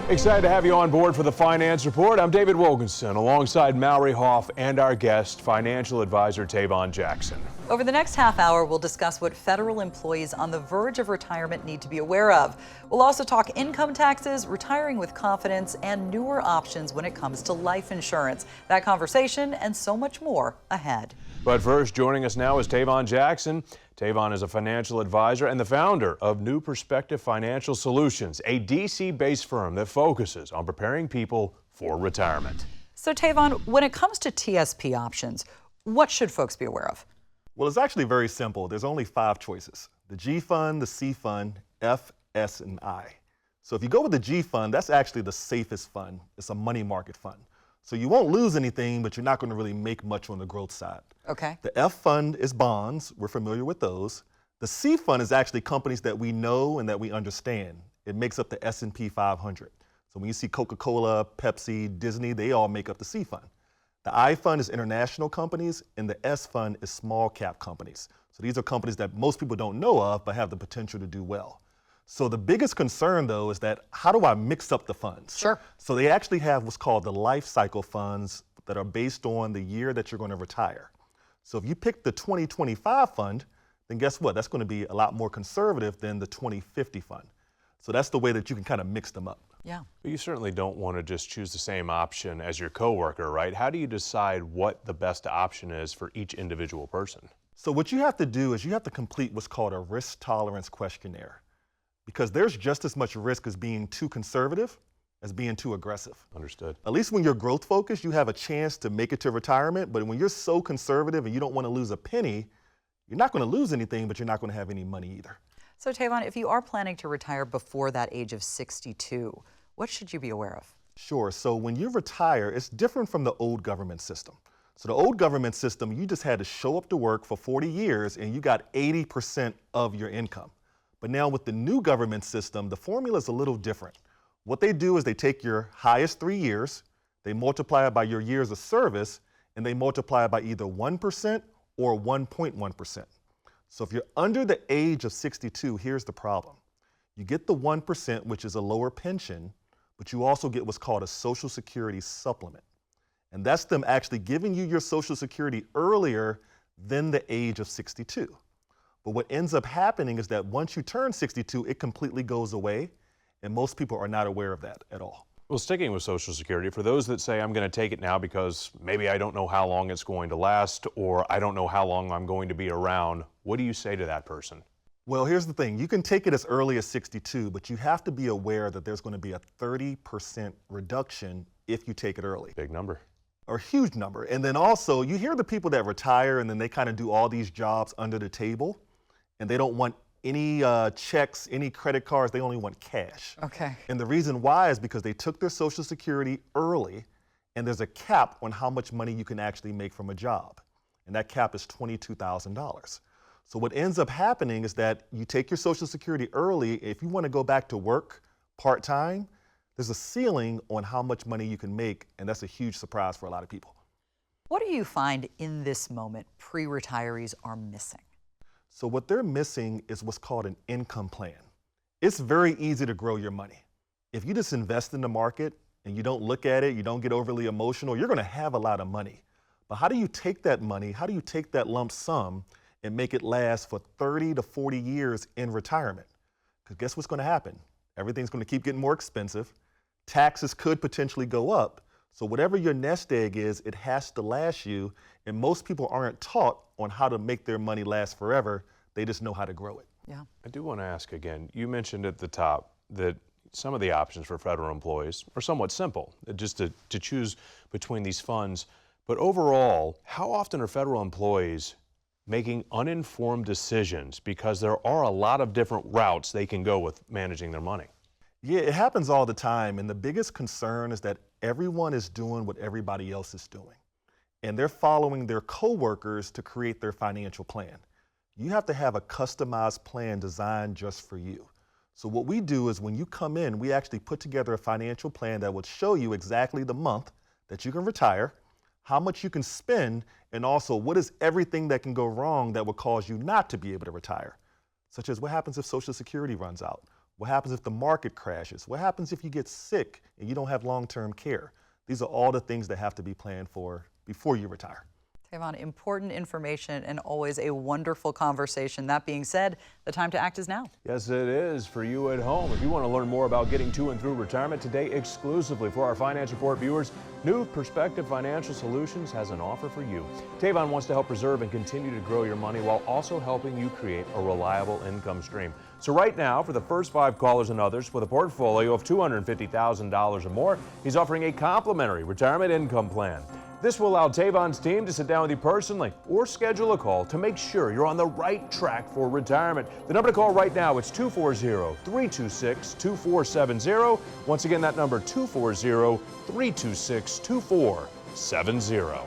Excited to have you on board for the Finance Report. I'm David Wilkinson alongside Mallory Hoff and our guest, financial advisor Tavon Jackson. Over the next half hour, we'll discuss what federal employees on the verge of retirement need to be aware of. We'll also talk income taxes, retiring with confidence, and newer options when it comes to life insurance. That conversation and so much more ahead. But first, joining us now is Tavon Jackson. Tavon is a financial advisor and the founder of New Perspective Financial Solutions, a DC-based firm that focuses on preparing people for retirement. So Tavon, when it comes to TSP options, what should folks be aware of? Well, it's actually very simple. There's only 5 choices: the G fund, the C fund, F, S, and I. So if you go with the G fund, that's actually the safest fund. It's a money market fund. So you won't lose anything, but you're not going to really make much on the growth side. Okay. The F fund is bonds. We're familiar with those. The C fund is actually companies that we know and that we understand. It makes up the S&P 500. So when you see Coca-Cola, Pepsi, Disney, they all make up the C fund. The I fund is international companies, and the S fund is small cap companies. So these are companies that most people don't know of, but have the potential to do well. So the biggest concern, though, is that how do I mix up the funds? Sure. So they actually have what's called the life cycle funds that are based on the year that you're going to retire. So if you pick the 2025 fund, then guess what? That's going to be a lot more conservative than the 2050 fund. So that's the way that you can kind of mix them up. Yeah. But you certainly don't want to just choose the same option as your coworker, right? How do you decide what the best option is for each individual person? So what you have to do is you have to complete what's called a risk tolerance questionnaire, because there's just as much risk as being too conservative as being too aggressive. Understood. At least when you're growth focused, you have a chance to make it to retirement. But when you're so conservative and you don't want to lose a penny, you're not going to lose anything, but you're not going to have any money either. So Tavon, if you are planning to retire before that age of 62, what should you be aware of? Sure. So when you retire, it's different from the old government system. So the old government system, you just had to show up to work for 40 years and you got 80% of your income. But now with the new government system, the formula is a little different. What they do is they take your highest 3 years, they multiply it by your years of service, and they multiply it by either 1% or 1.1%. So if you're under the age of 62, here's the problem. You get the 1%, which is a lower pension, but you also get what's called a Social Security supplement. And that's them actually giving you your Social Security earlier than the age of 62. But what ends up happening is that once you turn 62, it completely goes away, and most people are not aware of that at all. Well, sticking with Social Security, for those that say I'm going to take it now because maybe I don't know how long it's going to last, or I don't know how long I'm going to be around, what do you say to that person? Well, here's the thing. You can take it as early as 62, but you have to be aware that there's going to be a 30% reduction if you take it early. Big number. Or huge number. And then also, you hear the people that retire and then they kind of do all these jobs under the table, and they don't want any checks, any credit cards, they only want cash. Okay. And the reason why is because they took their Social Security early, and there's a cap on how much money you can actually make from a job. And that cap is $22,000. So what ends up happening is that you take your Social Security early. If you want to go back to work part-time, there's a ceiling on how much money you can make, and that's a huge surprise for a lot of people. What do you find in this moment pre-retirees are missing? So what they're missing is what's called an income plan. It's very easy to grow your money. If you just invest in the market and you don't look at it, you don't get overly emotional, you're going to have a lot of money. But how do you take that money, how do you take that lump sum and make it last for 30 to 40 years in retirement? Because guess what's going to happen? Everything's going to keep getting more expensive. Taxes could potentially go up. So whatever your nest egg is, it has to last you. And most people aren't taught on how to make their money last forever. They just know how to grow it. Yeah. I do want to ask again, you mentioned at the top that some of the options for federal employees are somewhat simple, just to choose between these funds. But overall, how often are federal employees making uninformed decisions because there are a lot of different routes they can go with managing their money? Yeah, it happens all the time. And the biggest concern is that everyone is doing what everybody else is doing. And they're following their coworkers to create their financial plan. You have to have a customized plan designed just for you. So what we do is when you come in, we actually put together a financial plan that will show you exactly the month that you can retire, how much you can spend, and also what is everything that can go wrong that will cause you not to be able to retire, such as what happens if Social Security runs out? What happens if the market crashes? What happens if you get sick and you don't have long-term care? These are all the things that have to be planned for before you retire. Tavon, important information and always a wonderful conversation. That being said, the time to act is now. Yes, it is for you at home. If you want to learn more about getting to and through retirement today, exclusively for our Finance Report viewers, New Perspective Financial Solutions has an offer for you. Tavon wants to help preserve and continue to grow your money while also helping you create a reliable income stream. So right now, for the first 5 callers and others with a portfolio of $250,000 or more, he's offering a complimentary retirement income plan. This will allow Tavon's team to sit down with you personally or schedule a call to make sure you're on the right track for retirement. The number to call right now, it's 240-326-2470. Once again, that number, 240-326-2470.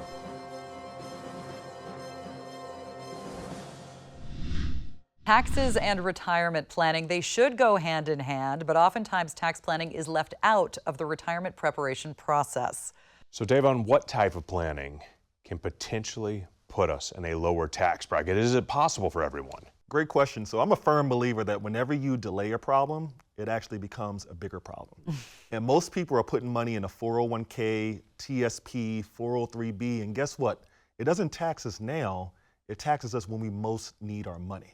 Taxes and retirement planning, they should go hand in hand, but oftentimes tax planning is left out of the retirement preparation process. So Tavon, what type of planning can potentially put us in a lower tax bracket? Is it possible for everyone? Great question. So I'm a firm believer that whenever you delay a problem, it actually becomes a bigger problem. And most people are putting money in a 401k, TSP, 403b, and guess what? It doesn't tax us now, it taxes us when we most need our money.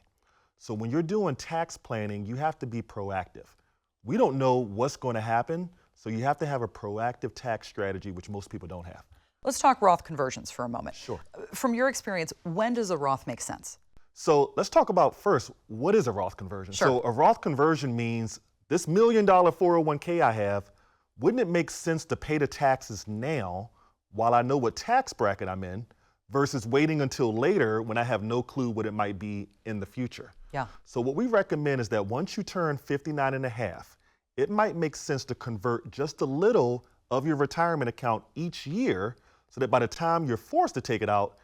So when you're doing tax planning, you have to be proactive. We don't know what's going to happen, so you have to have a proactive tax strategy, which most people don't have. Let's talk Roth conversions for a moment. Sure. From your experience, when does a Roth make sense? So let's talk about first, what is a Roth conversion? Sure. So a Roth conversion means this $1 million 401k I have, wouldn't it make sense to pay the taxes now while I know what tax bracket I'm in versus waiting until later when I have no clue what it might be in the future? Yeah. So what we recommend is that once you turn 59 and a half, it might make sense to convert just a little of your retirement account each year so that by the time you're forced to take it out,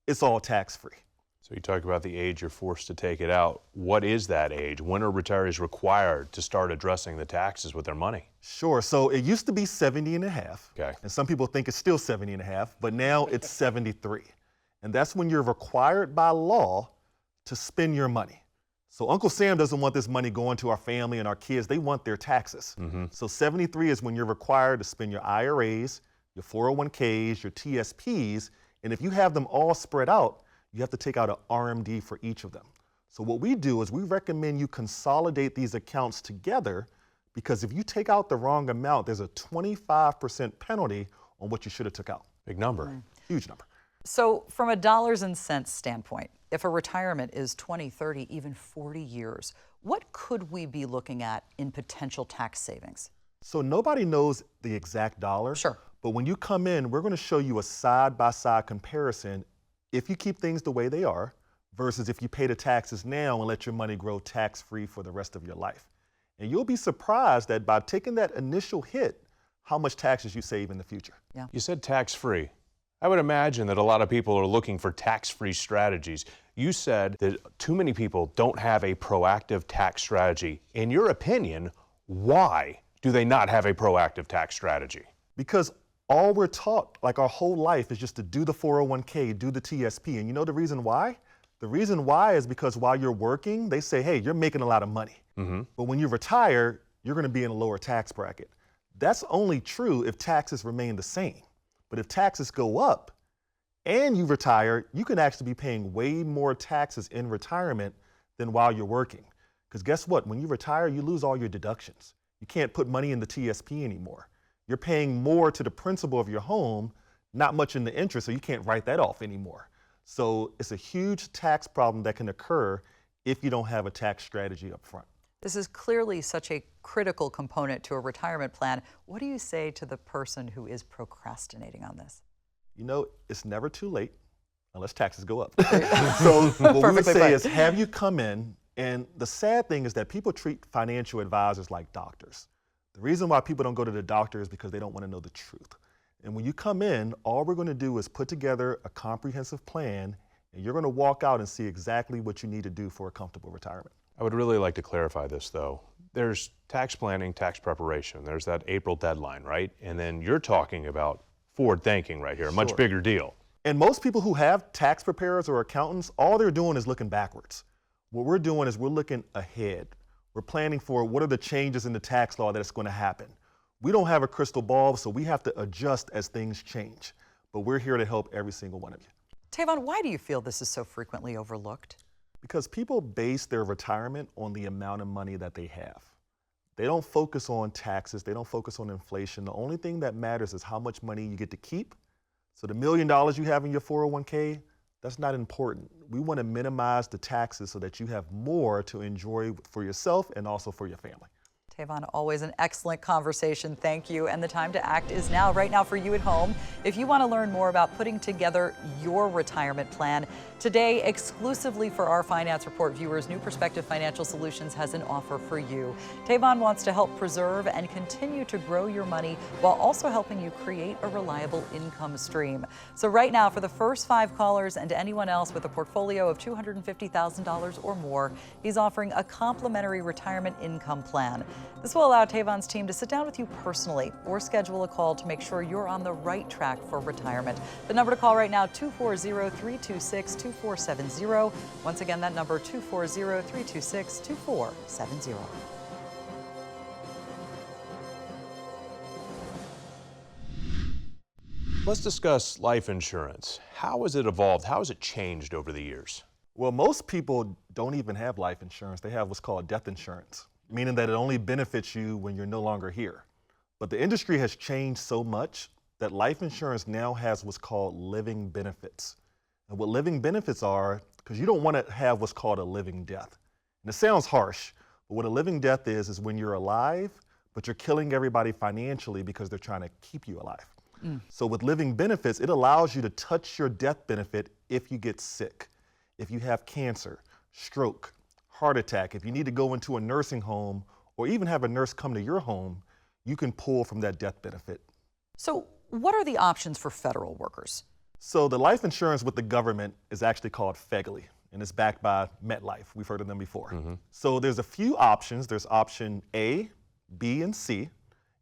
it's all tax-free. So you talk about the age you're forced to take it out. What is that age? When are retirees required to start addressing the taxes with their money? Sure, so it used to be 70 and a half. Okay. And some people think it's still 70 and a half, but now it's 73. And that's when you're required by law to spend your money. So Uncle Sam doesn't want this money going to our family and our kids. They want their taxes. So 73 is when you're required to spend your IRAs, your 401ks, your TSPs, and if you have them all spread out, you have to take out an RMD for each of them. So what we do is we recommend you consolidate these accounts together because if you take out the wrong amount, there's a 25% penalty on what you should have took out. Big number. Huge number. So from a dollars and cents standpoint, if a retirement is 20, 30, even 40 years, what could we be looking at in potential tax savings? So nobody knows the exact dollar. Sure. But when you come in, we're going to show you a side-by-side comparison if you keep things the way they are versus if you pay the taxes now and let your money grow tax-free for the rest of your life. And you'll be surprised that by taking that initial hit, how much taxes you save in the future. Yeah. You said tax-free. I would imagine that a lot of people are looking for tax-free strategies. You said that too many people don't have a proactive tax strategy. In your opinion, why do they not have a proactive tax strategy? Because all we're taught, like our whole life, is just to do the 401k, do the TSP. And you know the reason why? The reason why is because while you're working, they say, hey, you're making a lot of money. But when you retire, you're going to be in a lower tax bracket. That's only true if taxes remain the same. But if taxes go up and you retire, you can actually be paying way more taxes in retirement than while you're working. Because guess what? When you retire, you lose all your deductions. You can't put money in the TSP anymore. You're paying more to the principal of your home, not much in the interest, so you can't write that off anymore. So it's a huge tax problem that can occur if you don't have a tax strategy up front. This is clearly such a critical component to a retirement plan. What do you say to the person who is procrastinating on this? You know, it's never too late unless taxes go up. So what we would say is have you come in, and the sad thing is that people treat financial advisors like doctors. The reason why people don't go to the doctor is because they don't want to know the truth. And when you come in, all we're going to do is put together a comprehensive plan, and you're going to walk out and see exactly what you need to do for a comfortable retirement. I would really like to clarify this, though. There's tax planning, tax preparation. There's that April deadline, right? And then you're talking about forward thinking right here, a much bigger deal. And most people who have tax preparers or accountants, all they're doing is looking backwards. What we're doing is we're looking ahead. We're planning for what are the changes in the tax law that's going to happen. We don't have a crystal ball, so we have to adjust as things change. But we're here to help every single one of you. Tavon, why do you feel this is so frequently overlooked? Because people base their retirement on the amount of money that they have. They don't focus on taxes. They don't focus on inflation. The only thing that matters is how much money you get to keep. So the $1 million you have in your 401k, that's not important. We want to minimize the taxes so that you have more to enjoy for yourself and also for your family. Tavon, always an excellent conversation. Thank you. And the time to act is now. Right now for you at home, if you want to learn more about putting together your retirement plan, today, exclusively for our Finance Report viewers, New Perspective Financial Solutions has an offer for you. Tavon wants to help preserve and continue to grow your money while also helping you create a reliable income stream. So right now, for the first 5 callers and to anyone else with a portfolio of $250,000 or more, he's offering a complimentary retirement income plan. This will allow Tavon's team to sit down with you personally or schedule a call to make sure you're on the right track for retirement. The number to call right now, 240-326-2470. Once again, that number, 240-326-2470. Let's discuss life insurance. How has it evolved? How has it changed over the years? Well, most people don't even have life insurance. They have what's called death insurance, meaning that it only benefits you when you're no longer here. But the industry has changed so much that life insurance now has what's called living benefits. And what living benefits are, because you don't want to have what's called a living death. And it sounds harsh, but what a living death is when you're alive, but you're killing everybody financially because they're trying to keep you alive. So with living benefits, it allows you to touch your death benefit if you get sick, if you have cancer, stroke, heart attack, if you need to go into a nursing home or even have a nurse come to your home, you can pull from that death benefit. So what are the options for federal workers? So the life insurance with the government is actually called FEGLI, and it's backed by MetLife. We've heard of them before. So there's a few options. There's option A, B, and C.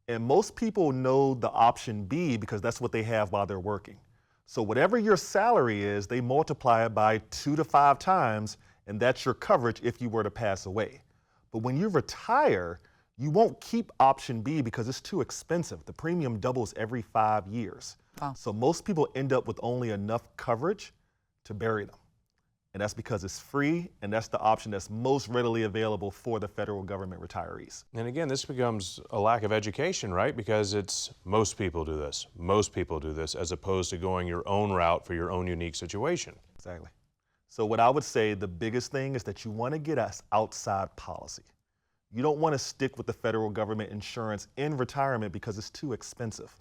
And most people know the option B because that's what they have while they're working. So whatever your salary is, they multiply it by 2 to 5 times, and that's your coverage if you were to pass away. But when you retire, you won't keep option B because it's too expensive. The premium doubles every 5 years. Wow. So most people end up with only enough coverage to bury them. And that's because it's free, and that's the option that's most readily available for the federal government retirees. And again, this becomes a lack of education, right? Because it's most people do this. Most people do this as opposed to going your own route for your own unique situation. Exactly. So what I would say, the biggest thing is that you want to get an outside policy. You don't want to stick with the federal government insurance in retirement because it's too expensive.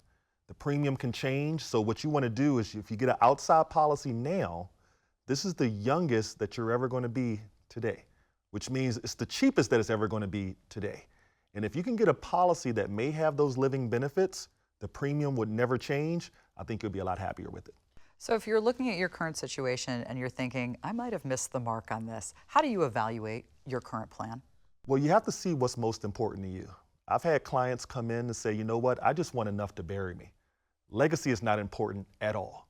The premium can change, so what you want to do is if you get an outside policy now, this is the youngest that you're ever going to be today, which means it's the cheapest that it's ever going to be today. And if you can get a policy that may have those living benefits, the premium would never change, I think you'll be a lot happier with it. So if you're looking at your current situation and you're thinking, I might have missed the mark on this, how do you evaluate your current plan? Well, you have to see what's most important to you. I've had clients come in and say, you know what, I just want enough to bury me. Legacy is not important at all.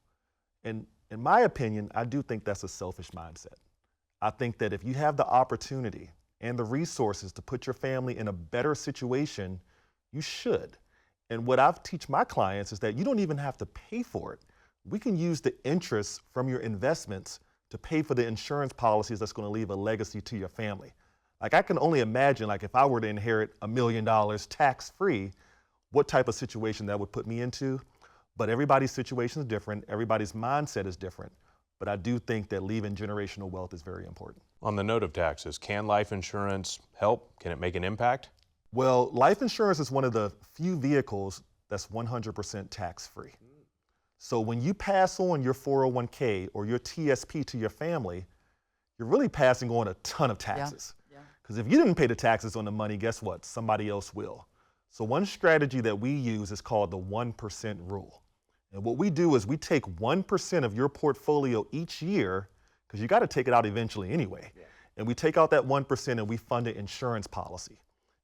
And in my opinion, I do think that's a selfish mindset. I think that if you have the opportunity and the resources to put your family in a better situation, you should. And what I teach my clients is that you don't even have to pay for it. We can use the interest from your investments to pay for the insurance policies that's going to leave a legacy to your family. Like I can only imagine, like if I were to inherit $1 million tax-free, what type of situation that would put me into. But everybody's situation is different. Everybody's mindset is different. But I do think that leaving generational wealth is very important. On the note of taxes, can life insurance help? Can it make an impact? Well, life insurance is one of the few vehicles that's 100% tax-free. So when you pass on your 401k or your TSP to your family, you're really passing on a ton of taxes. Because if you didn't pay the taxes on the money, guess what? Somebody else will. So one strategy that we use is called the 1% rule. And what we do is we take 1% of your portfolio each year, because you got to take it out eventually anyway. And we take out that 1% and we fund an insurance policy.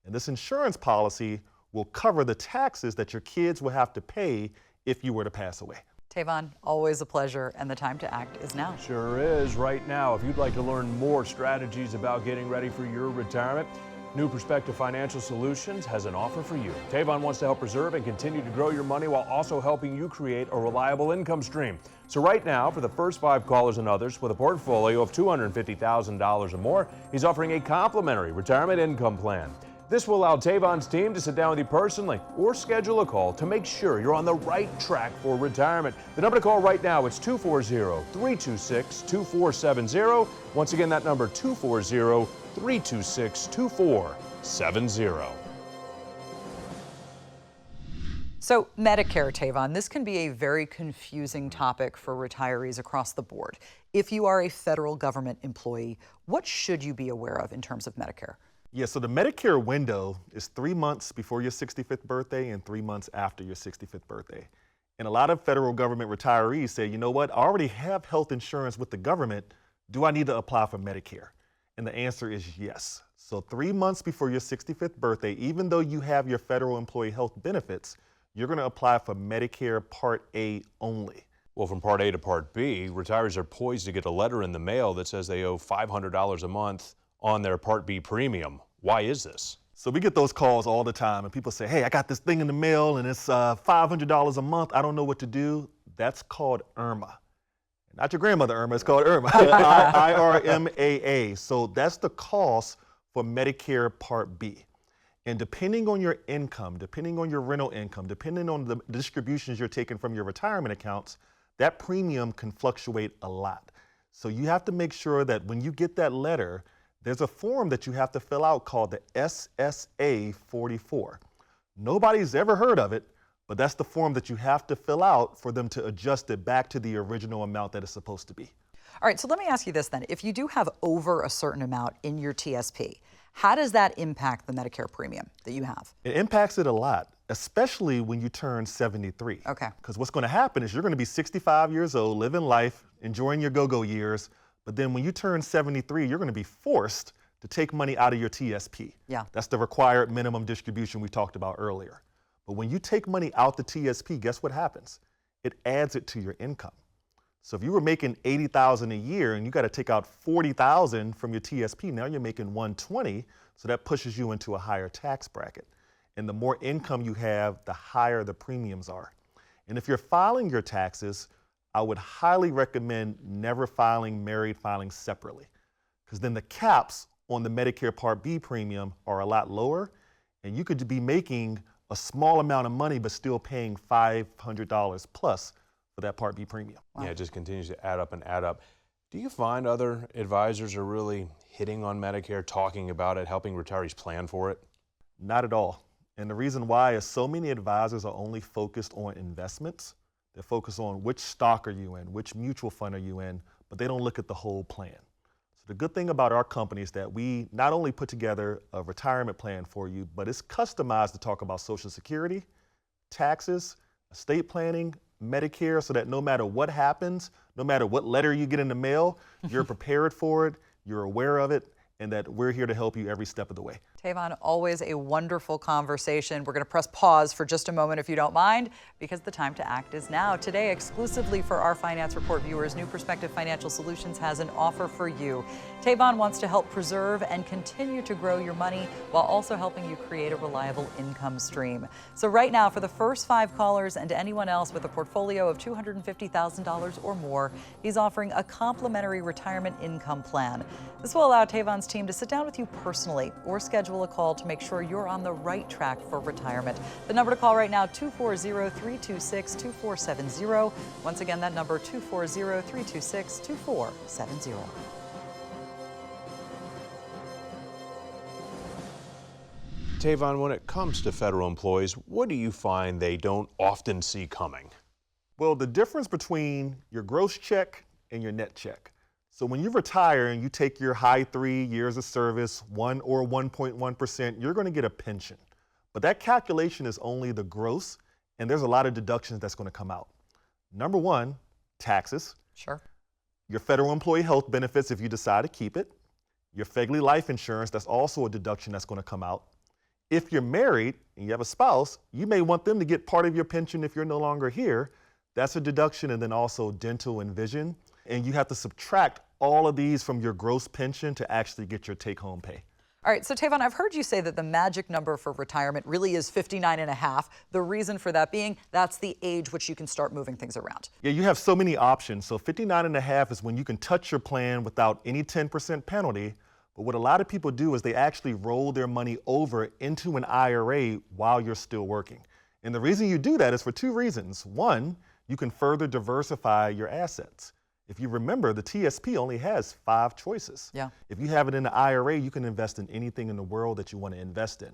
And this insurance policy will cover the taxes that your kids will have to pay if you were to pass away. Tavon, always a pleasure, and the time to act is now. Sure is right now. If you'd like to learn more strategies about getting ready for your retirement, New Perspective Financial Solutions has an offer for you. Tavon wants to help preserve and continue to grow your money while also helping you create a reliable income stream. So right now, for the first 5 callers and others with a portfolio of $250,000 or more, he's offering a complimentary retirement income plan. This will allow Tavon's team to sit down with you personally or schedule a call to make sure you're on the right track for retirement. The number to call right now is 240-326-2470. Once again, that number 240-326-2470. So Medicare, Tavon, this can be a very confusing topic for retirees across the board. If you are a federal government employee, what should you be aware of in terms of Medicare? Yeah, so the Medicare window is 3 months before your 65th birthday and 3 months after your 65th birthday. And a lot of federal government retirees say, you know what, I already have health insurance with the government. Do I need to apply for Medicare? And the answer is yes. So 3 months before your 65th birthday, even though you have your federal employee health benefits, you're going to apply for Medicare Part A only. Well, from Part A to Part B, retirees are poised to get a letter in the mail that says they owe $500 a month on their Part B premium. Why is this? So we get those calls all the time, and people say, hey, I got this thing in the mail and it's $500 a month. I don't know what to do. That's called IRMA. Not your grandmother IRMA, it's called IRMA, I-R-M-A-A. So that's the cost for Medicare Part B. And depending on your income, depending on your rental income, depending on the distributions you're taking from your retirement accounts, that premium can fluctuate a lot. So you have to make sure that when you get that letter, there's a form that you have to fill out called the SSA 44. Nobody's ever heard of it, but that's the form that you have to fill out for them to adjust it back to the original amount that it's supposed to be. All right, so let me ask you this then. If you do have over a certain amount in your TSP, how does that impact the Medicare premium that you have? It impacts it a lot, especially when you turn 73. Okay. Because what's going to happen is you're going to be 65 years old, living life, enjoying your go-go years, but then when you turn 73, you're going to be forced to take money out of your TSP. Yeah. That's the required minimum distribution we talked about earlier. But when you take money out the TSP, guess what happens? It adds it to your income. So if you were making $80,000 a year and you got to take out $40,000 from your TSP, now you're making $120,000, so that pushes you into a higher tax bracket. And the more income you have, the higher the premiums are. And if you're filing your taxes, I would highly recommend never filing separately, because then the caps on the Medicare Part B premium are a lot lower, and you could be making a small amount of money but still paying $500 plus for that Part B premium. Wow. Yeah, it just continues to add up and add up. Do you find other advisors are really hitting on Medicare, talking about it, helping retirees plan for it? Not at all. And the reason why is so many advisors are only focused on investments. They're focused on which stock are you in, which mutual fund are you in, but they don't look at the whole plan. So the good thing about our company is that we not only put together a retirement plan for you, but it's customized to talk about Social Security, taxes, estate planning, Medicare, so that no matter what happens, no matter what letter you get in the mail, you're prepared for it, you're aware of it, and that we're here to help you every step of the way. Tavon, always a wonderful conversation. We're going to press pause for just a moment if you don't mind, because the time to act is now. Today, exclusively for our Finance Report viewers, New Perspective Financial Solutions has an offer for you. Tavon wants to help preserve and continue to grow your money while also helping you create a reliable income stream. So right now, for the first 5 callers and anyone else with a portfolio of $250,000 or more, he's offering a complimentary retirement income plan. This will allow Tavon's team to sit down with you personally or schedule a call to make sure you're on the right track for retirement. The number to call right now, 240-326-2470. Once again, that number, 240-326-2470. Tavon, when it comes to federal employees, what do you find they don't often see coming? Well, the difference between your gross check and your net check. So when you retire and you take your high 3 years of service, 1 or 1.1%, you're going to get a pension. But that calculation is only the gross, and there's a lot of deductions that's going to come out. Number one, taxes. Sure. Your federal employee health benefits if you decide to keep it. Your FEGLI life insurance, that's also a deduction that's going to come out. If you're married and you have a spouse, you may want them to get part of your pension if you're no longer here. That's a deduction, and then also dental and vision. And you have to subtract all of these from your gross pension to actually get your take-home pay. All right, so Tavon, I've heard you say that the magic number for retirement really is 59 and a half. The reason for that being that's the age which you can start moving things around. Yeah, you have so many options. So 59 and a half is when you can touch your plan without any 10% penalty. But what a lot of people do is they actually roll their money over into an IRA while you're still working. And the reason you do that is for two reasons. One, you can further diversify your assets. If you remember, the TSP only has 5 choices. Yeah. If you have it in an IRA, you can invest in anything in the world that you want to invest in.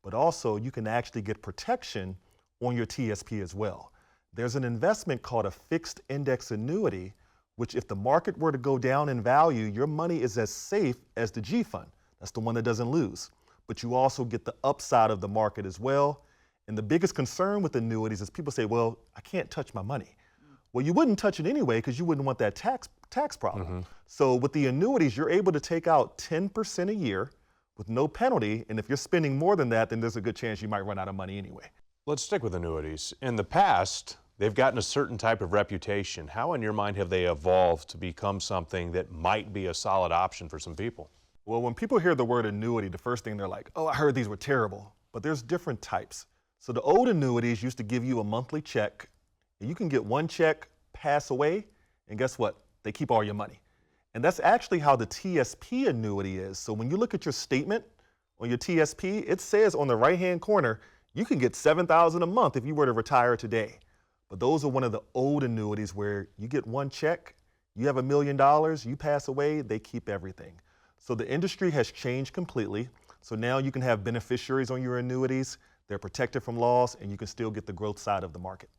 But also, you can actually get protection on your TSP as well. There's an investment called a fixed index annuity, which if the market were to go down in value, your money is as safe as the G fund. That's the one that doesn't lose. But you also get the upside of the market as well. And the biggest concern with annuities is people say, well, I can't touch my money. Well, you wouldn't touch it anyway because you wouldn't want that tax problem. So with the annuities, you're able to take out 10% a year with no penalty. And if you're spending more than that, then there's a good chance you might run out of money anyway. Let's stick with annuities. In the past, they've gotten a certain type of reputation. How, in your mind, have they evolved to become something that might be a solid option for some people? Well, when people hear the word annuity, the first thing they're like, oh, I heard these were terrible. But there's different types. So the old annuities used to give you a monthly check. You can get one check, pass away, and guess what? They keep all your money. And that's actually how the TSP annuity is. So when you look at your statement on your TSP, it says on the right-hand corner, you can get $7,000 a month if you were to retire today. But those are one of the old annuities where you get one check, you have $1 million, you pass away, they keep everything. So the industry has changed completely. So now you can have beneficiaries on your annuities, they're protected from loss, and you can still get the growth side of the market.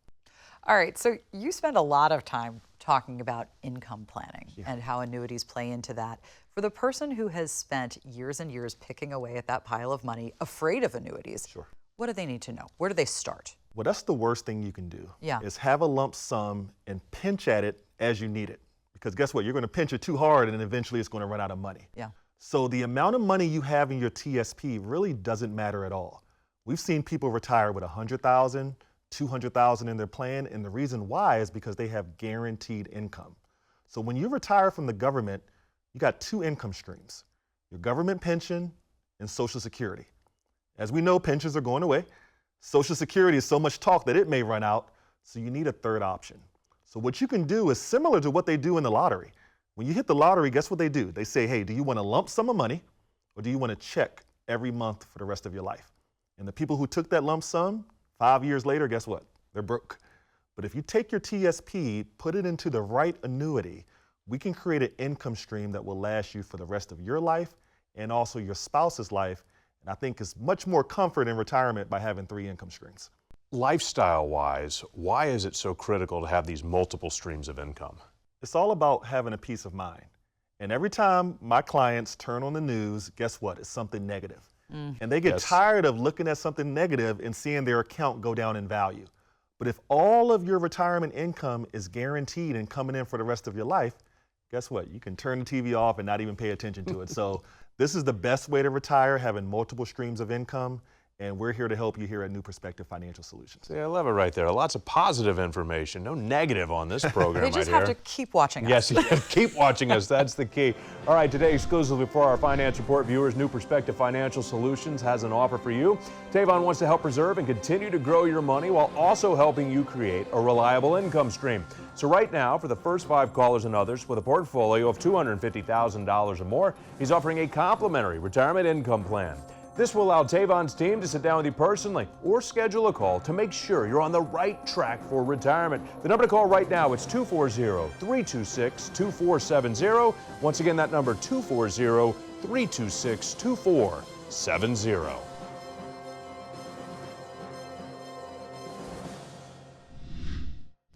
All right, so you spend a lot of time talking about income planning and how annuities play into that. For the person who has spent years and years picking away at that pile of money, afraid of annuities, what do they need to know? Where do they start? Well, that's the worst thing you can do, is have a lump sum and pinch at it as you need it. Because guess what? You're going to pinch it too hard and eventually it's going to run out of money. Yeah. So the amount of money you have in your TSP really doesn't matter at all. We've seen people retire with $100,000, $200,000 in their plan, and the reason why is because they have guaranteed income. So when you retire from the government, you got 2 income streams, your government pension and Social Security. As we know, pensions are going away. Social Security is so much talk that it may run out, so you need a third option. So what you can do is similar to what they do in the lottery. When you hit the lottery, guess what they do? They say, hey, do you want a lump sum of money or do you want a check every month for the rest of your life? And the people who took that lump sum, 5 years later, guess what? They're broke. But if you take your TSP, put it into the right annuity, we can create an income stream that will last you for the rest of your life and also your spouse's life. And I think it's much more comfort in retirement by having 3 income streams. Lifestyle-wise, why is it so critical to have these multiple streams of income? It's all about having a peace of mind. And every time my clients turn on the news, guess what? It's something negative. And they get tired of looking at something negative and seeing their account go down in value. But if all of your retirement income is guaranteed and coming in for the rest of your life, guess what? You can turn the TV off and not even pay attention to it. So this is the best way to retire, having multiple streams of income. And we're here to help you here at New Perspective Financial Solutions. See, I love it right there. Lots of positive information, no negative on this program. They just have to keep watching us. Yes, keep watching us. That's the key. All right, today exclusively for our Finance Report viewers, New Perspective Financial Solutions has an offer for you. Tavon wants to help preserve and continue to grow your money while also helping you create a reliable income stream. So right now, for the first 5 callers and others with a portfolio of $250,000 or more, he's offering a complimentary retirement income plan. This will allow Tavon's team to sit down with you personally or schedule a call to make sure you're on the right track for retirement. The number to call right now, it's 240-326-2470. Once again, that number, 240-326-2470.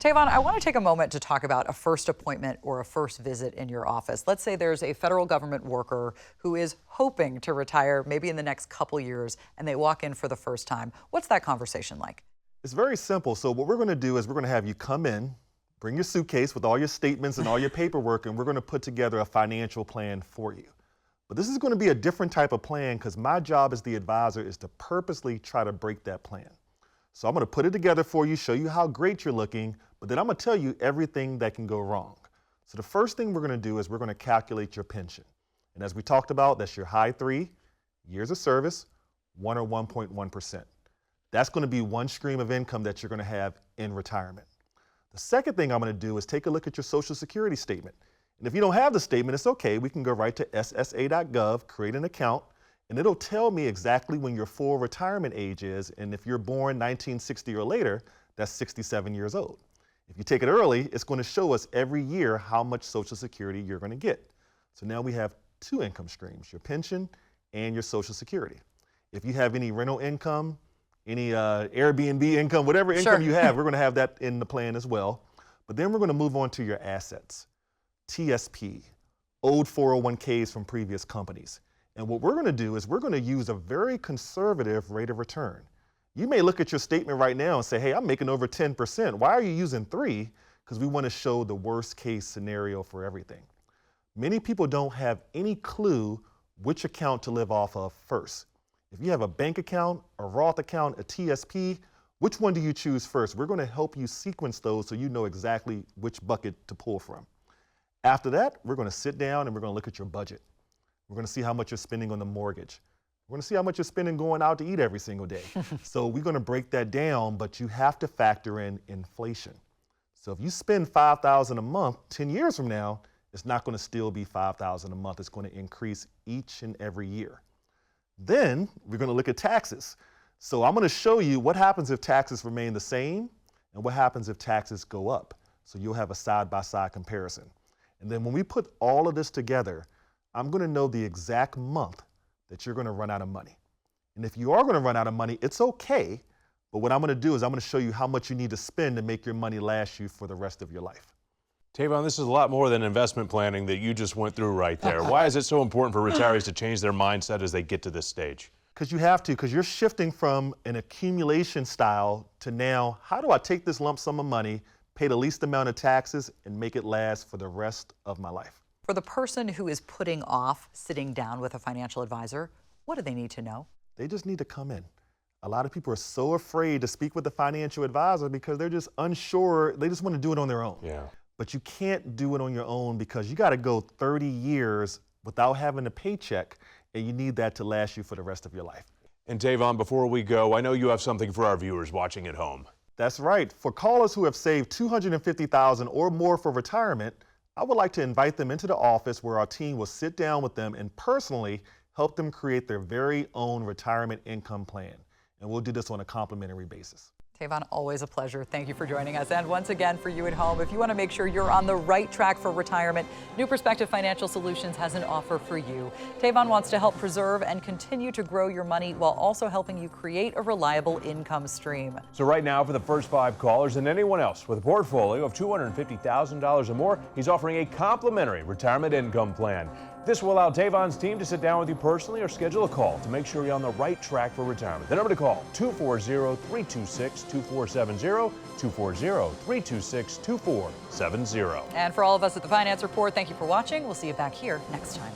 Tavon, I want to take a moment to talk about a first appointment or a first visit in your office. Let's say there's a federal government worker who is hoping to retire maybe in the next couple years and they walk in for the first time. What's that conversation like? It's very simple. So what we're going to do is we're going to have you come in, bring your suitcase with all your statements and all your paperwork, and we're going to put together a financial plan for you. But this is going to be a different type of plan because my job as the advisor is to purposely try to break that plan. So I'm going to put it together for you, show you how great you're looking, but then I'm going to tell you everything that can go wrong. So the first thing we're going to do is we're going to calculate your pension. And as we talked about, that's your high 3 years of service, 1 or 1.1%. That's going to be one stream of income that you're going to have in retirement. The second thing I'm going to do is take a look at your Social Security statement. And if you don't have the statement, it's okay. We can go right to ssa.gov, create an account, and it'll tell me exactly when your full retirement age is. And if you're born 1960 or later, that's 67 years old. If you take it early, it's going to show us every year how much Social Security you're going to get. So now we have two income streams, your pension and your Social Security. If you have any rental income, any Airbnb income, whatever income you have, we're going to have that in the plan as well. But then we're going to move on to your assets, TSP, old 401ks from previous companies. And what we're going to do is we're going to use a very conservative rate of return. You may look at your statement right now and say, hey, I'm making over 10%. Why are you using 3? Because we want to show the worst case scenario for everything. Many people don't have any clue which account to live off of first. If you have a bank account, a Roth account, a TSP, which one do you choose first? We're going to help you sequence those so you know exactly which bucket to pull from. After that, we're going to sit down and we're going to look at your budget. We're going to see how much you're spending on the mortgage. We're going to see how much you're spending going out to eat every single day. So we're going to break that down, but you have to factor in inflation. So if you spend $5,000 a month, 10 years from now, it's not going to still be $5,000 a month. It's going to increase each and every year. Then we're going to look at taxes. So I'm going to show you what happens if taxes remain the same and what happens if taxes go up. So you'll have a side-by-side comparison. And then when we put all of this together, I'm going to know the exact month that you're going to run out of money. And if you are going to run out of money, it's okay. But what I'm going to do is I'm going to show you how much you need to spend to make your money last you for the rest of your life. Tavon, this is a lot more than investment planning that you just went through right there. Why is it so important for retirees to change their mindset as they get to this stage? Because you have to, because you're shifting from an accumulation style to now, how do I take this lump sum of money, pay the least amount of taxes, and make it last for the rest of my life? For the person who is putting off sitting down with a financial advisor, what do they need to know? They just need to come in. A lot of people are so afraid to speak with a financial advisor because they're just unsure. They just want to do it on their own. Yeah. But you can't do it on your own because you got to go 30 years without having a paycheck, and you need that to last you for the rest of your life. And Tavon, before we go, I know you have something for our viewers watching at home. That's right. For callers who have saved $250,000 or more for retirement, I would like to invite them into the office where our team will sit down with them and personally help them create their very own retirement income plan. And we'll do this on a complimentary basis. Tavon, always a pleasure. Thank you for joining us. And once again, for you at home, if you want to make sure you're on the right track for retirement, New Perspective Financial Solutions has an offer for you. Tavon wants to help preserve and continue to grow your money while also helping you create a reliable income stream. So right now, for the first 5 callers and anyone else with a portfolio of $250,000 or more, he's offering a complimentary retirement income plan. This will allow Tavon's team to sit down with you personally or schedule a call to make sure you're on the right track for retirement. The number to call, 240-326-2470, 240-326-2470. And for all of us at the Finance Report, thank you for watching. We'll see you back here next time.